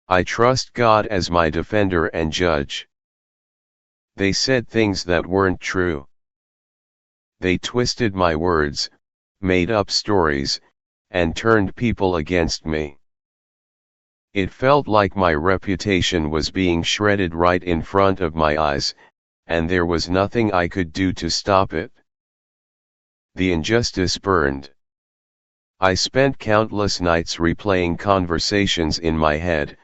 I trust God as my defender and judge. They said things that weren't true. They twisted my words, made up stories, and turned people against me. It felt like my reputation was being shredded right in front of my eyes, and there was nothing I could do to stop it. The injustice burned. I spent countless nights replaying conversations in my head,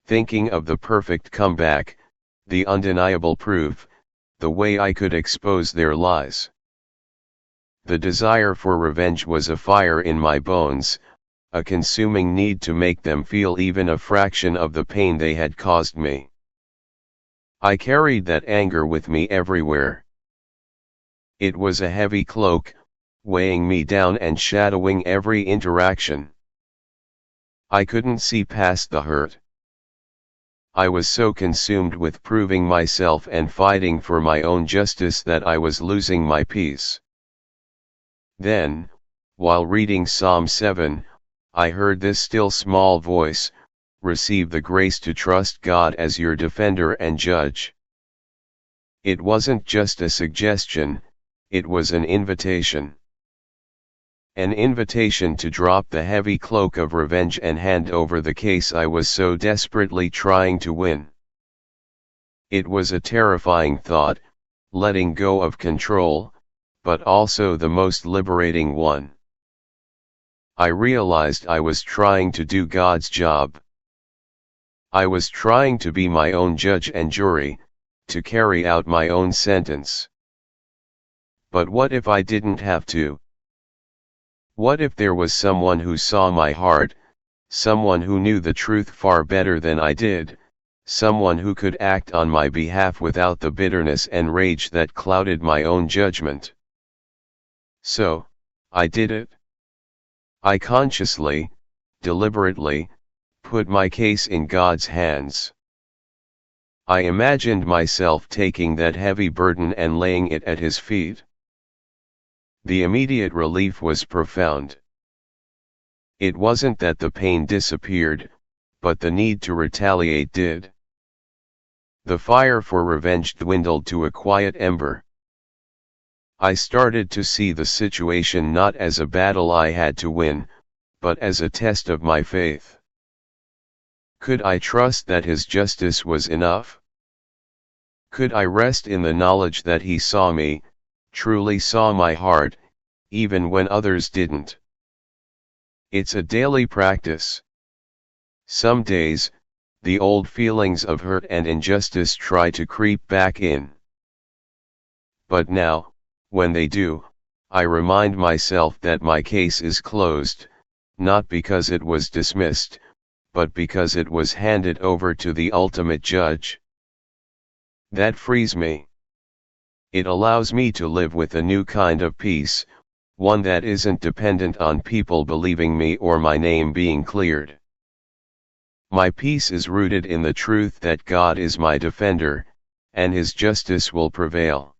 thinking of the perfect comeback, the undeniable proof, the way I could expose their lies. The desire for revenge was a fire in my bones, a consuming need to make them feel even a fraction of the pain they had caused me. I carried that anger with me everywhere. It was a heavy cloak, weighing me down and shadowing every interaction. I couldn't see past the hurt. I was so consumed with proving myself and fighting for my own justice that I was losing my peace. Then, while reading Psalm 7, I heard this still small voice, "Receive the grace to trust God as your defender and judge." It wasn't just a suggestion, it was an invitation. An invitation to drop the heavy cloak of revenge and hand over the case I was so desperately trying to win. It was a terrifying thought, letting go of control, but also the most liberating one. I realized I was trying to do God's job. I was trying to be my own judge and jury, to carry out my own sentence. But what if I didn't have to? What if there was someone who saw my heart, someone who knew the truth far better than I did, someone who could act on my behalf without the bitterness and rage that clouded my own judgment? So, I did it. I consciously, deliberately, put my case in God's hands. I imagined myself taking that heavy burden and laying it at His feet. The immediate relief was profound. It wasn't that the pain disappeared, but the need to retaliate did. The fire for revenge dwindled to a quiet ember. I started to see the situation not as a battle I had to win, but as a test of my faith. Could I trust that His justice was enough? Could I rest in the knowledge that He saw me, truly saw my heart, even when others didn't? It's a daily practice. Some days, the old feelings of hurt and injustice try to creep back in. But now, when they do, I remind myself that my case is closed, not because it was dismissed, but because it was handed over to the ultimate judge. That frees me. It allows me to live with a new kind of peace, one that isn't dependent on people believing me or my name being cleared. My peace is rooted in the truth that God is my defender, and His justice will prevail.